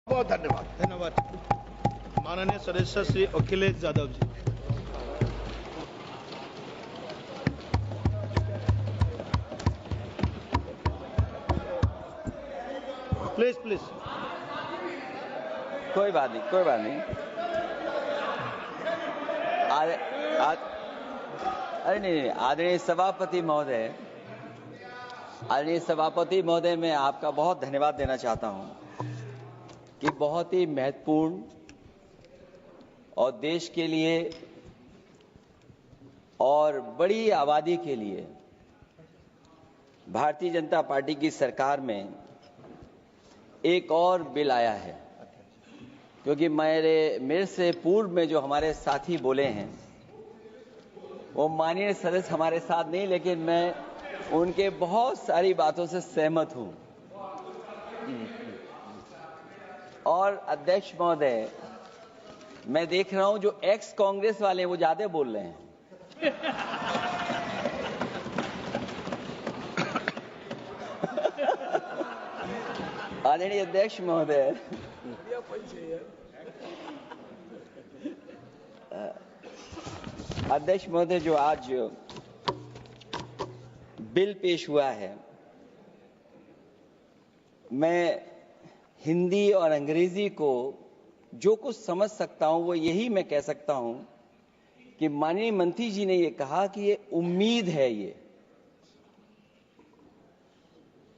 बहुत धन्यवाद। धन्यवाद। माननीय सदस्य श्री अखिलेश यादव जी। Please please. कोई बात नहीं, कोई बात नहीं। अरे नहीं, आदरणीय सभापति महोदय, मैं आपका बहुत धन्यवाद देना चाहता हूं कि बहुत ही महत्वपूर्ण और देश के लिए और बड़ी आबादी के लिए भारतीय जनता पार्टी की सरकार में एक और बिल आया है। क्योंकि मेरे से पूर्व में जो हमारे साथी बोले हैं वो माननीय सदस्य हमारे साथ नहीं, लेकिन मैं उनके बहुत सारी बातों से सहमत हूं। और अध्यक्ष महोदय, मैं देख रहा हूं जो एक्स कांग्रेस वाले हैं वो ज्यादा बोल रहे हैं। आदरणीय अध्यक्ष महोदय, जो आज बिल पेश हुआ है, मैं हिंदी और अंग्रेजी को जो कुछ समझ सकता हूं वो यही मैं कह सकता हूं कि माननीय मंत्री जी ने ये कहा कि ये उम्मीद है।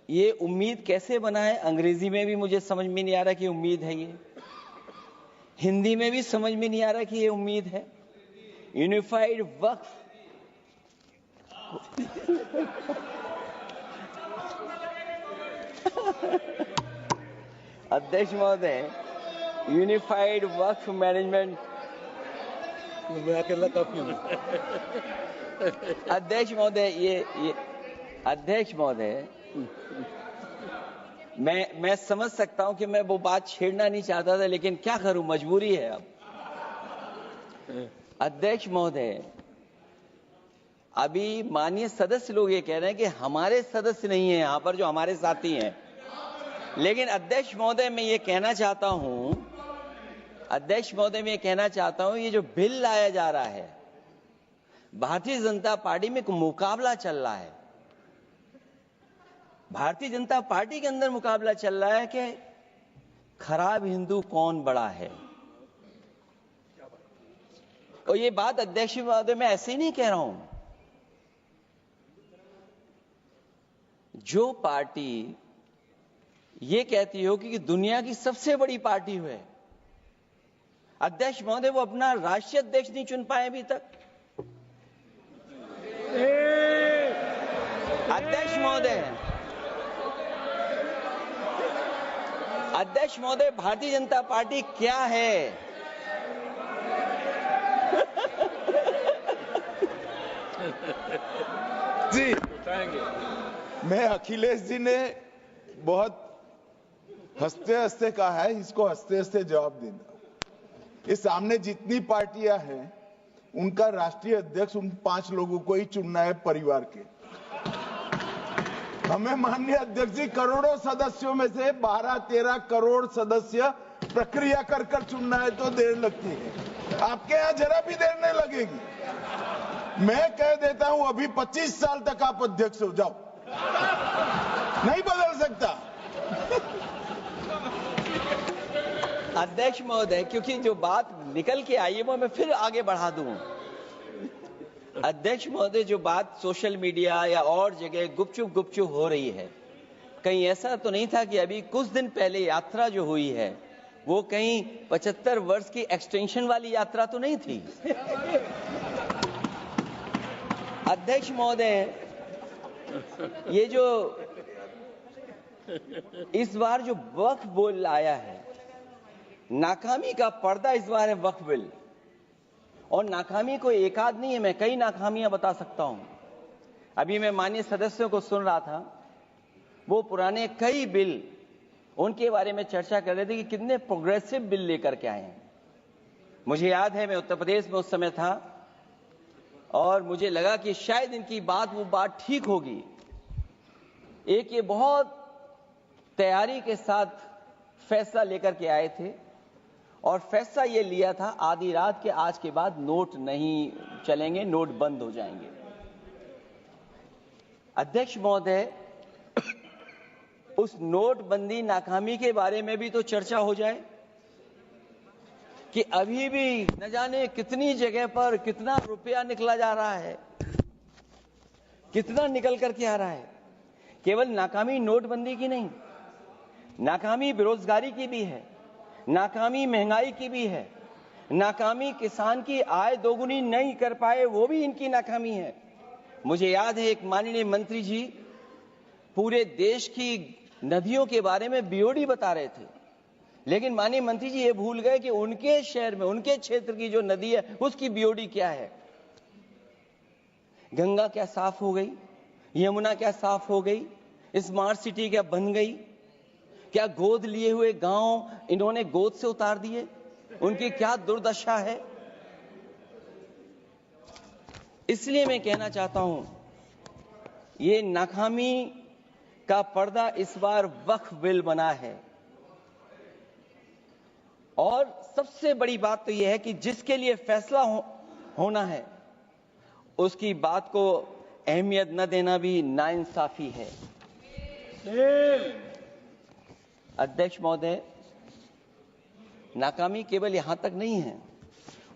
ये उम्मीद कैसे बना है, अंग्रेजी में भी मुझे समझ में नहीं आ रहा कि उम्मीद है ये, हिंदी में भी समझ में नहीं आ रहा कि ये उम्मीद है। यूनिफाइड वक्फ अध्यक्ष महोदय, यूनिफाइड वक्फ मैनेजमेंट अध्यक्ष महोदय, मैं समझ सकता हूं कि मैं वो बात छेड़ना नहीं चाहता था, लेकिन क्या करूं, मजबूरी है अब। अध्यक्ष महोदय, अभी माननीय सदस्य लोग ये कह रहे हैं कि हमारे सदस्य नहीं है यहां पर जो हमारे साथी हैं, लेकिन अध्यक्ष महोदय मैं ये कहना चाहता हूं, ये जो बिल लाया जा रहा है, भारतीय जनता पार्टी में एक मुकाबला चल रहा है। भारतीय जनता पार्टी के अंदर मुकाबला चल रहा है कि खराब हिंदू कौन बड़ा है। और ये बात अध्यक्ष महोदय मैं ऐसे ही नहीं कह रहा हूं। जो पार्टी ये कहती हो कि दुनिया की सबसे बड़ी पार्टी है, अध्यक्ष महोदय वो अपना राष्ट्रीय अध्यक्ष नहीं चुन पाए अभी तक। अध्यक्ष महोदय, भारतीय जनता पार्टी क्या है? जी, मैं अखिलेश जी ने बहुत हंसते हंसते कहा है, इसको हंसते हंसते जवाब देना। इस सामने जितनी पार्टियां हैं उनका राष्ट्रीय अध्यक्ष उन 5 लोगों को ही चुनना है परिवार के। हमें माननीय अध्यक्ष जी करोड़ों सदस्यों में से 12-13 करोड़ सदस्य प्रक्रिया कर चुनना है तो देर लगती है। आपके यहां जरा भी देर नहीं लगेगी। मैं कह देता हूं अभी 25 साल तक आप अध्यक्ष हो जाओ, नहीं बदल सकता। अध्यक्ष महोदय, क्योंकि जो बात निकल के आई है वो मैं फिर आगे बढ़ा दूं। अध्यक्ष महोदय, जो बात सोशल मीडिया या और जगह गुपचुप हो रही है, कहीं ऐसा तो नहीं था कि अभी कुछ दिन पहले यात्रा जो हुई है वो कहीं 75 वर्ष की एक्सटेंशन वाली यात्रा तो नहीं थी। अध्यक्ष महोदय, ये जो इस बार जो वक्फ बिल आया है, नाकामी का पर्दा इस बार है वक्फ बिल। और नाकामी को एक आध नहीं है, मैं कई नाकामियां बता सकता हूं। अभी मैं माननीय सदस्यों को सुन रहा था, वो पुराने कई बिल उनके बारे में चर्चा कर रहे थे कि कितने प्रोग्रेसिव बिल लेकर के आए हैं। मुझे याद है मैं उत्तर प्रदेश में उस समय था और मुझे लगा कि शायद इनकी वो बात ठीक होगी। एक ये बहुत तैयारी के साथ फैसला लेकर के आए थे और फैसला ये लिया था आधी रात के आज के बाद नोट नहीं चलेंगे, नोट बंद हो जाएंगे। अध्यक्ष महोदय, उस नोटबंदी नाकामी के बारे में भी तो चर्चा हो जाए कि अभी भी न जाने कितनी जगह पर कितना रुपया निकला जा रहा है, कितना निकल करके आ रहा है। केवल नाकामी नोटबंदी की नहीं, नाकामी बेरोजगारी की भी है, नाकामी महंगाई की भी है, नाकामी किसान की आय दोगुनी नहीं कर पाए वो भी इनकी नाकामी है। मुझे याद है एक माननीय मंत्री जी पूरे देश की नदियों के बारे में बीओडी बता रहे थे, लेकिन माननीय मंत्री जी ये भूल गए कि उनके शहर में, उनके क्षेत्र की जो नदी है उसकी बीओडी क्या है। गंगा क्या साफ हो गई, यमुना क्या साफ हो गई, स्मार्ट सिटी क्या बन गई, क्या गोद लिए हुए गांव इन्होंने गोद से उतार दिए, उनकी क्या दुर्दशा है। इसलिए मैं कहना चाहता हूं, ये नाकामी का पर्दा इस बार वक्फ बिल बना है और सबसे बड़ी बात तो यह है कि जिसके लिए फैसला होना है उसकी बात को अहमियत न देना भी नाइंसाफी है। अध्यक्ष महोदय, नाकामी केवल यहां तक नहीं है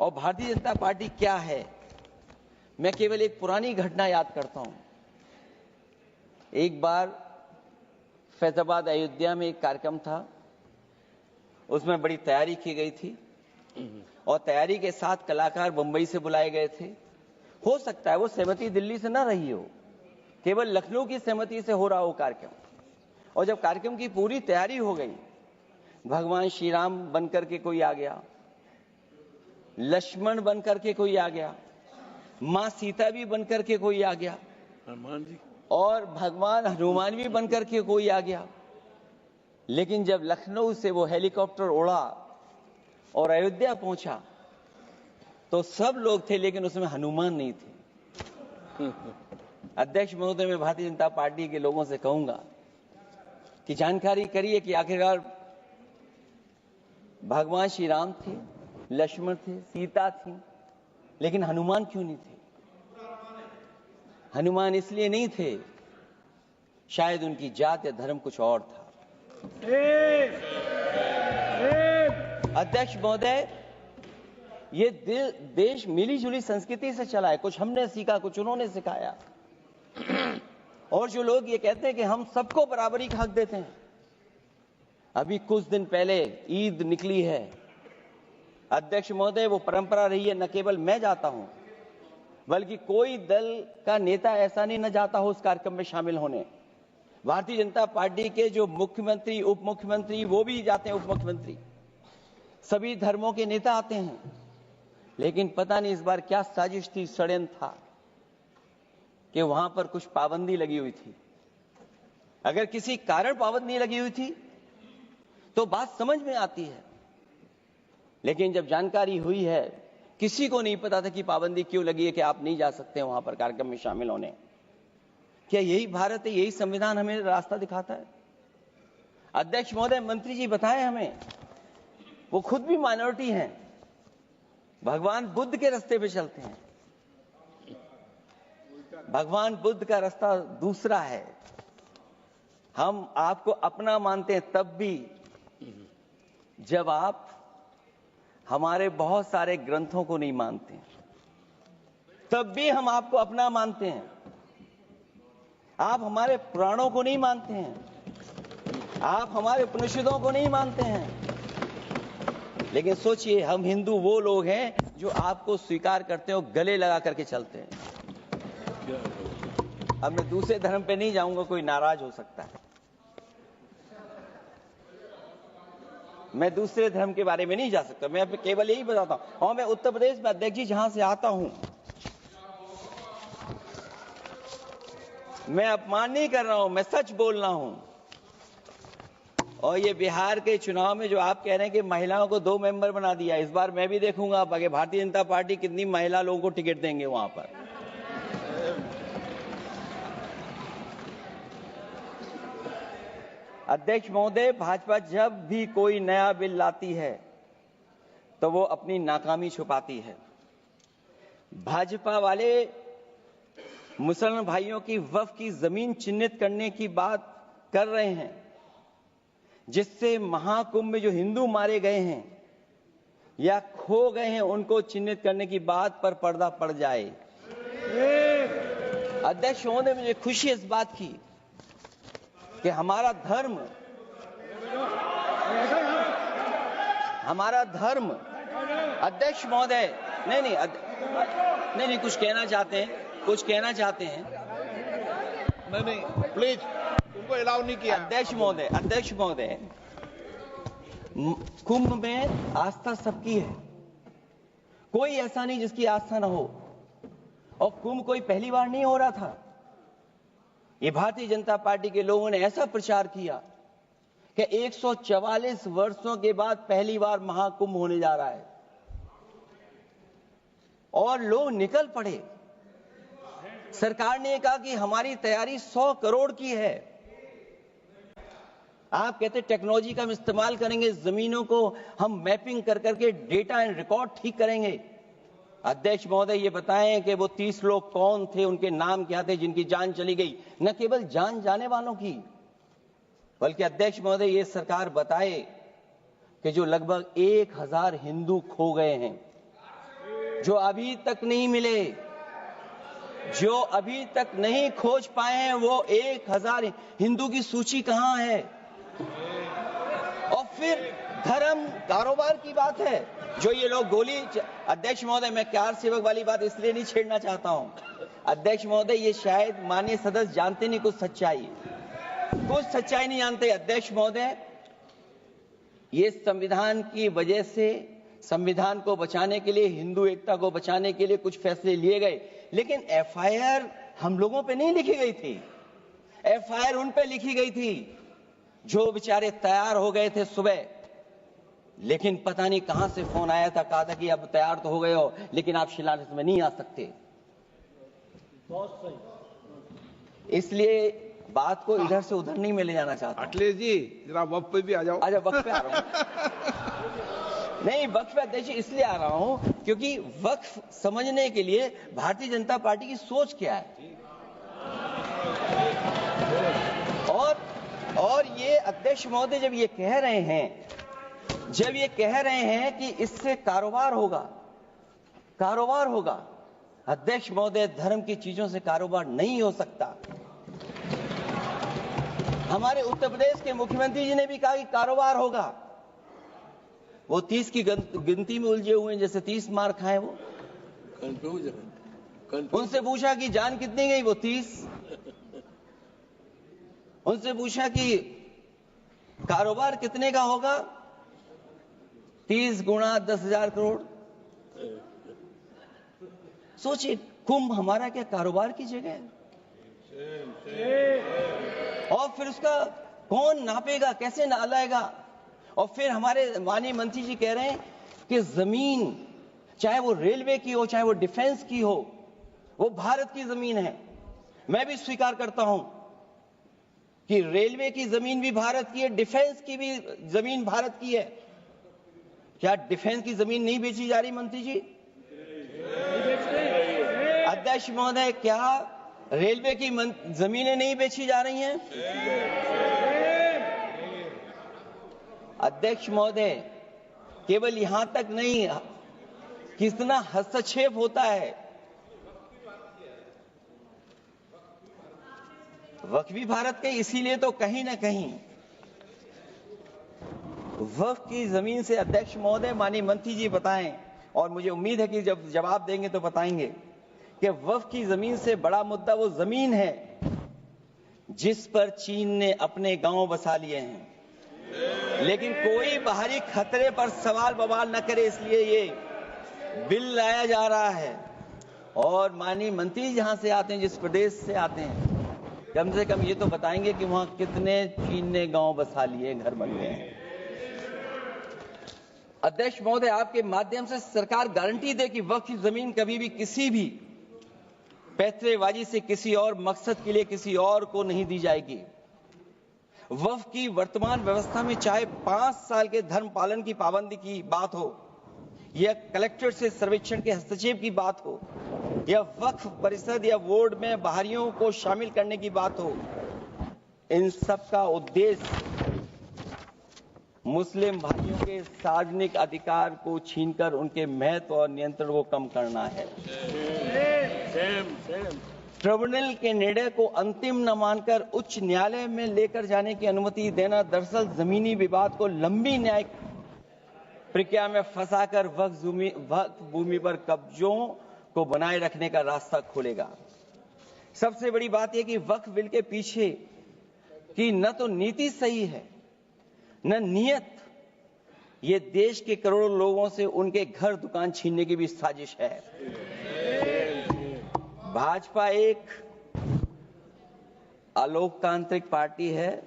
और भारतीय जनता पार्टी क्या है, मैं केवल एक पुरानी घटना याद करता हूं। एक बार फैजाबाद अयोध्या में एक कार्यक्रम था, उसमें बड़ी तैयारी की गई थी और तैयारी के साथ कलाकार मुंबई से बुलाए गए थे। हो सकता है वो सहमति दिल्ली से ना रही हो, केवल लखनऊ की सहमति से हो रहा हो कार्यक्रम। और जब कार्यक्रम की पूरी तैयारी हो गई, भगवान श्री राम बनकर के कोई आ गया, लक्ष्मण बनकर के कोई आ गया, मां सीता भी बनकर के कोई आ गया, हनुमान जी और भगवान हनुमान भी बनकर के कोई आ गया। लेकिन जब लखनऊ से वो हेलीकॉप्टर उड़ा और अयोध्या पहुंचा तो सब लोग थे, लेकिन उसमें हनुमान नहीं थे। अध्यक्ष महोदय, मैं भारतीय जनता पार्टी के लोगों से कहूंगा कि जानकारी करिए कि आखिरकार भगवान श्री राम थे, लक्ष्मण थे, सीता थी, लेकिन हनुमान क्यों नहीं थे? हनुमान इसलिए नहीं थे, शायद उनकी जात या धर्म कुछ और था। अध्यक्ष महोदय, ये देश मिली जुली संस्कृति से चला है, कुछ हमने सीखा, कुछ उन्होंने सिखाया। और जो लोग ये कहते हैं कि हम सबको बराबरी का हक देते हैं, अभी कुछ दिन पहले ईद निकली है। अध्यक्ष महोदय, वो परंपरा रही है, न केवल मैं जाता हूं बल्कि कोई दल का नेता ऐसा नहीं न जाता हो उस कार्यक्रम में शामिल होने। भारतीय जनता पार्टी के जो मुख्यमंत्री, उप मुख्यमंत्री, वो भी जाते हैं, उप मुख्यमंत्री, सभी धर्मों के नेता आते हैं। लेकिन पता नहीं इस बार क्या साजिश थी, षड्यंत्र था कि वहां पर कुछ पाबंदी लगी हुई थी। अगर किसी कारण पाबंदी लगी हुई थी तो बात समझ में आती है, लेकिन जब जानकारी हुई है, किसी को नहीं पता था कि पाबंदी क्यों लगी है कि आप नहीं जा सकते वहां पर कार्यक्रम में शामिल होने। क्या यही भारत है, यही संविधान हमें रास्ता दिखाता है? अध्यक्ष महोदय, मंत्री जी बताएं हमें, वो खुद भी माइनॉरिटी हैं, भगवान बुद्ध के रास्ते पे चलते हैं। भगवान बुद्ध का रास्ता दूसरा है। हम आपको अपना मानते हैं तब भी जब आप हमारे बहुत सारे ग्रंथों को नहीं मानते, तब भी हम आपको अपना मानते हैं। आप हमारे पुराणों को नहीं मानते हैं, आप हमारे उपनिषदों को नहीं मानते हैं। लेकिन सोचिए, हम हिंदू वो लोग हैं जो आपको स्वीकार करते हैं और गले लगा करके चलते हैं। अब मैं दूसरे धर्म पे नहीं जाऊंगा, कोई नाराज हो सकता है। मैं दूसरे धर्म के बारे में नहीं जा सकता, मैं केवल यही बताता हूं। और मैं उत्तर प्रदेश में, अध्यक्ष जी, जहां से आता हूं, मैं अपमान नहीं कर रहा हूं, मैं सच बोल रहा हूं। और ये बिहार के चुनाव में जो आप कह रहे हैं कि महिलाओं को 2 मेंबर बना दिया, इस बार मैं भी देखूंगा आप आगे भारतीय जनता पार्टी कितनी महिला लोगों को टिकट देंगे वहां पर। अध्यक्ष महोदय, भाजपा जब भी कोई नया बिल लाती है तो वो अपनी नाकामी छुपाती है। भाजपा वाले मुसलमान भाइयों की वक्फ की जमीन चिन्हित करने की बात कर रहे हैं, जिससे महाकुंभ में जो हिंदू मारे गए हैं या खो गए हैं उनको चिन्हित करने की बात पर पर्दा पड़ जाए। अध्यक्ष महोदय, मुझे खुशी इस बात की कि हमारा धर्म अध्यक्ष महोदय नहीं कुछ कहना चाहते हैं नहीं प्लीज, तुमको अलाउ नहीं किया। अध्यक्ष महोदय, कुंभ में आस्था सबकी है, कोई ऐसा नहीं जिसकी आस्था ना हो। और कुंभ कोई पहली बार नहीं हो रहा था। ये भारतीय जनता पार्टी के लोगों ने ऐसा प्रचार किया कि 144 वर्षों के बाद पहली बार महाकुंभ होने जा रहा है और लोग निकल पड़े। सरकार ने कहा कि हमारी तैयारी 100 करोड़ की है। आप कहते टेक्नोलॉजी का हम इस्तेमाल करेंगे, जमीनों को हम मैपिंग कर करके डेटा एंड रिकॉर्ड ठीक करेंगे। अध्यक्ष महोदय, ये बताएं कि वो 30 लोग कौन थे, उनके नाम क्या थे जिनकी जान चली गई, न केवल जान जाने वालों की, बल्कि अध्यक्ष महोदय ये सरकार बताए कि जो लगभग 1000 हिंदू खो गए हैं, जो अभी तक नहीं मिले, जो अभी तक नहीं खोज पाए हैं, वो 1000 हिंदू की सूची कहां है? और फिर धर्म कारोबार की बात है, जो ये लोग गोली। अध्यक्ष महोदय, मैं कार सेवक वाली बात इसलिए नहीं छेड़ना चाहता हूं। अध्यक्ष महोदय, ये शायद माननीय सदस्य जानते नहीं कुछ सच्चाई नहीं जानते। अध्यक्ष महोदय, ये संविधान की वजह से, संविधान को बचाने के लिए, हिंदू एकता को बचाने के लिए कुछ फैसले लिए गए, लेकिन एफआईआर हम लोगों पे नहीं लिखी गई थी। एफआईआर उन पे लिखी गई थी जो बेचारे तैयार हो गए थे सुबह, लेकिन पता नहीं कहां से फोन आया था, कहा था कि अब तैयार तो हो गए हो लेकिन आप शिलान्यास में नहीं आ सकते। इसलिए बात को इधर से उधर नहीं में ले जाना चाहता। अखिलेश जी, जरा वक्त पे भी आ जाओ। अच्छा, वक्त पे आ रहा हूं। नहीं, वक्त पे अध्यक्ष इसलिए आ रहा हूं क्योंकि वक्त समझने के लिए भारतीय जनता पार्टी की सोच क्या है। और ये अध्यक्ष महोदय जब ये कह रहे हैं कि इससे कारोबार होगा, अध्यक्ष महोदय, धर्म की चीजों से कारोबार नहीं हो सकता। हमारे उत्तर प्रदेश के मुख्यमंत्री जी ने भी कहा कि कारोबार होगा। वो 30 की गिनती में उलझे हुए हैं, जैसे 30 मार खाए वो। उनसे पूछा कि जान कितनी गई, वो 30। उनसे पूछा कि कारोबार कितने का होगा, 30 गुणा 10,000 करोड़। सोचिए, कुंभ हमारा क्या कारोबार की जगह है? और फिर उसका कौन नापेगा, कैसे नालाएगा? और फिर हमारे माननीय मंत्री जी कह रहे हैं कि जमीन, चाहे वो रेलवे की हो, चाहे वो डिफेंस की हो, वो भारत की जमीन है। मैं भी स्वीकार करता हूं कि रेलवे की जमीन भी भारत की है, डिफेंस की भी जमीन भारत की है। क्या डिफेंस की जमीन नहीं बेची जा रही मंत्री जी? अध्यक्ष महोदय, क्या रेलवे की जमीनें नहीं बेची जा रही हैं? अध्यक्ष महोदय, केवल यहां तक नहीं, कितना हस्तक्षेप होता है। वक्फ भी भारत के, इसीलिए तो कहीं ना कहीं वक्फ की जमीन से, अध्यक्ष महोदय, माननीय मंत्री जी बताएं, और मुझे उम्मीद है कि जब जवाब देंगे तो बताएंगे कि वक्फ की जमीन से बड़ा मुद्दा वो जमीन है जिस पर चीन ने अपने गांव बसा लिए हैं, लेकिन कोई बाहरी खतरे पर सवाल बवाल न करे, इसलिए ये बिल लाया जा रहा है। और माननीय मंत्री जहां से आते हैं, जिस प्रदेश से आते हैं, कम से कम ये तो बताएंगे कि वहां कितने चीन ने गांव बसा लिए, घर बन गए हैं। अध्यक्ष महोदय, आपके माध्यम से सरकार गारंटी दे कि वक्फ की जमीन कभी भी किसी भी पैतरेबाजी से, किसी और मकसद के लिए किसी और को नहीं दी जाएगी। वक्फ की वर्तमान व्यवस्था में चाहे 5 साल के धर्म पालन की पाबंदी की बात हो, या कलेक्टर से सर्वेक्षण के हस्तक्षेप की बात हो, या वक्फ परिषद या बोर्ड में बाहरियों को शामिल करने की बात हो, इन सब का उद्देश्य मुस्लिम भाइयों के सार्वजनिक अधिकार को छीनकर उनके महत्व और नियंत्रण को कम करना है। ट्रिब्यूनल के निर्णय को अंतिम न मानकर उच्च न्यायालय में लेकर जाने की अनुमति देना दरअसल जमीनी विवाद को लंबी न्यायिक प्रक्रिया में फंसाकर वक्फ भूमि पर कब्जों को बनाए रखने का रास्ता खोलेगा। सबसे बड़ी बात यह कि वक्फ बिल के पीछे की न तो नीति सही है, न नियत। ये देश के करोड़ों लोगों से उनके घर दुकान छीनने की भी साजिश है। भाजपा एक अलोकतांत्रिक पार्टी है।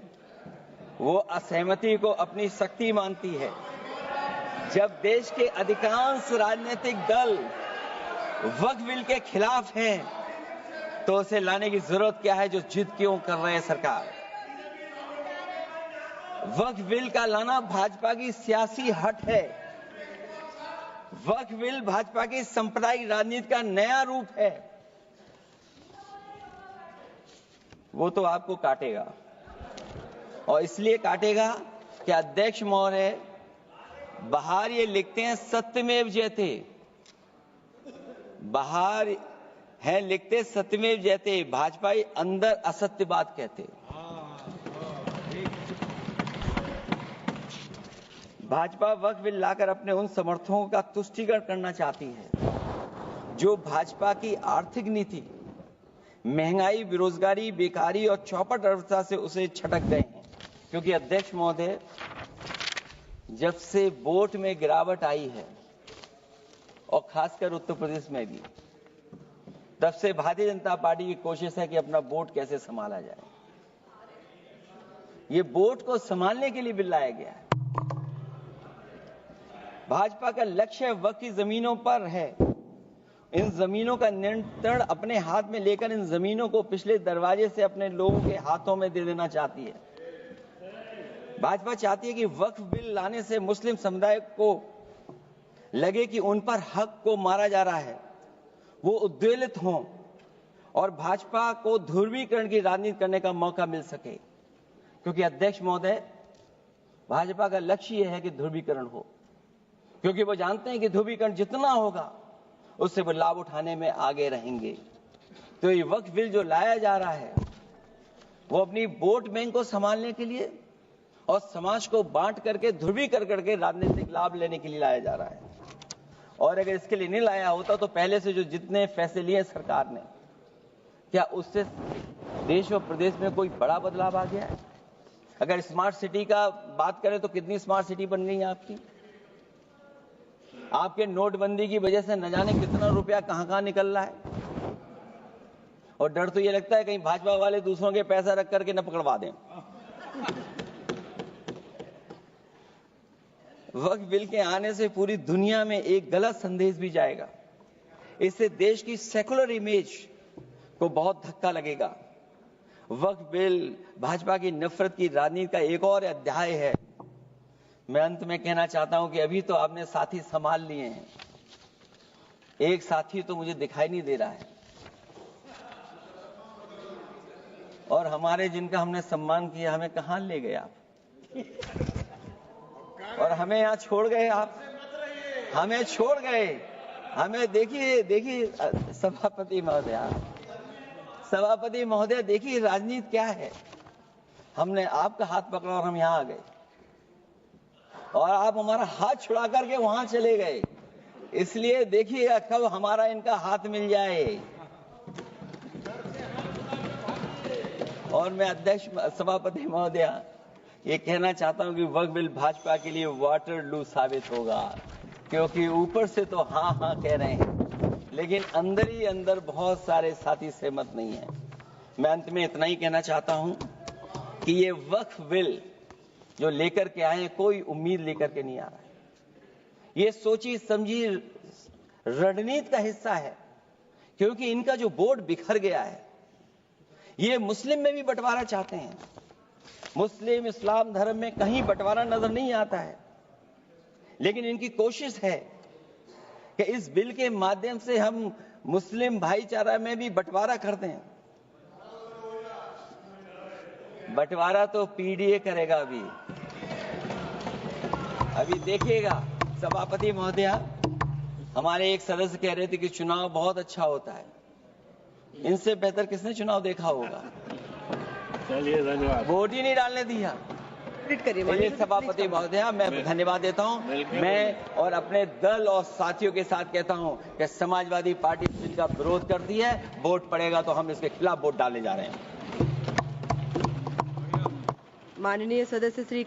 वो असहमति को अपनी शक्ति मानती है। जब देश के अधिकांश राजनीतिक दल वक्फ बिल के खिलाफ हैं, तो उसे लाने की जरूरत क्या है जो जिद क्यों कर रहे हैं सरकार? वक्फ बिल का लाना भाजपा की सियासी हट है। वक्फ बिल भाजपा की सांप्रदायिक राजनीति का नया रूप है। वो तो आपको काटेगा, और इसलिए काटेगा कि अध्यक्ष महोदय बाहर ये लिखते हैं सत्यमेव जयते, बाहर है लिखते सत्यमेव जयते, भाजपाई अंदर असत्य बात कहते। भाजपा वक्फ बिल लाकर अपने उन समर्थकों का तुष्टीकरण करना चाहती है जो भाजपा की आर्थिक नीति, महंगाई, बेरोजगारी, बेकारी और चौपट अर्थव्यवस्था से उसे छटक गए हैं। क्योंकि अध्यक्ष महोदय, जब से वोट में गिरावट आई है, और खासकर उत्तर प्रदेश में भी, तब से भारतीय जनता पार्टी की कोशिश है कि अपना वोट कैसे संभाला जाए। ये वोट को संभालने के लिए बिल लाया गया है। भाजपा का लक्ष्य वक्फ की जमीनों पर है। इन जमीनों का नियंत्रण अपने हाथ में लेकर इन जमीनों को पिछले दरवाजे से अपने लोगों के हाथों में दे देना चाहती है। भाजपा चाहती है कि वक्फ बिल लाने से मुस्लिम समुदाय को लगे कि उन पर हक को मारा जा रहा है, वो उद्वेलित हों और भाजपा को ध्रुवीकरण की राजनीति करने का मौका मिल सके। क्योंकि अध्यक्ष महोदय, भाजपा का लक्ष्य यह है कि ध्रुवीकरण हो, क्योंकि वो जानते हैं कि ध्रुवीकरण जितना होगा उससे वो लाभ उठाने में आगे रहेंगे। तो ये वक्फ बिल जो लाया जा रहा है, वो अपनी वोट बैंक को संभालने के लिए और समाज को बांट करके ध्रुवीकरण करके राजनीतिक लाभ लेने के लिए लाया जा रहा है। और अगर इसके लिए नहीं लाया होता तो पहले से जो जितने फैसले लिए सरकार ने, क्या उससे देश और प्रदेश में कोई बड़ा बदलाव आ गया है? अगर स्मार्ट सिटी का बात करें तो कितनी स्मार्ट सिटी बन गई है आपकी? आपके नोटबंदी की वजह से न जाने कितना रुपया कहां निकल रहा है। और डर तो ये लगता है कहीं भाजपा वाले दूसरों के पैसा रख करके न पकड़वा दें। वक्फ बिल के आने से पूरी दुनिया में एक गलत संदेश भी जाएगा। इससे देश की सेकुलर इमेज को बहुत धक्का लगेगा। वक्फ बिल भाजपा की नफरत की राजनीति का एक और अध्याय है। मैं अंत में कहना चाहता हूं कि अभी तो आपने साथी संभाल लिए हैं, एक साथी तो मुझे दिखाई नहीं दे रहा है। और हमारे जिनका हमने सम्मान किया, हमें कहां ले गए आप? और हमें यहां छोड़ गए आप, हमें छोड़ गए। हमें देखिए सभापति महोदय देखिए राजनीति क्या है। हमने आपका हाथ पकड़ा और हम यहां आ गए, और आप हमारा हाथ छुड़ा करके वहां चले गए। इसलिए देखिए कब हमारा इनका हाथ मिल जाए। और मैं अध्यक्ष सभापति महोदय ये कहना चाहता हूं कि वक्फ बिल भाजपा के लिए वाटरलू साबित होगा, क्योंकि ऊपर से तो हाँ हाँ कह रहे हैं, लेकिन अंदर ही अंदर बहुत सारे साथी सहमत नहीं है। मैं अंत में इतना ही कहना चाहता हूं कि ये वक्फ बिल जो लेकर के आए, कोई उम्मीद लेकर के नहीं आ रहा है। ये सोची समझी रणनीति का हिस्सा है, क्योंकि इनका जो बोर्ड बिखर गया है, ये मुस्लिम में भी बंटवारा चाहते हैं। मुस्लिम इस्लाम धर्म में कहीं बंटवारा नजर नहीं आता है, लेकिन इनकी कोशिश है कि इस बिल के माध्यम से हम मुस्लिम भाईचारा में भी बंटवारा कर दें। बंटवारा तो पीडीए करेगा। अभी देखिएगा। सभापति महोदया, हमारे एक सदस्य कह रहे थे कि चुनाव बहुत अच्छा होता है। इनसे बेहतर किसने चुनाव देखा होगा? चलिए धन्यवाद। वोट ही नहीं डालने दिया। चलिए सभापति महोदया, मैं धन्यवाद देता हूं। मैं और अपने दल और साथियों के साथ कहता हूं कि समाजवादी पार्टी बिल का विरोध करती है। वोट पड़ेगा तो हम इसके खिलाफ वोट डालने जा रहे हैं। माननीय सदस्य श्री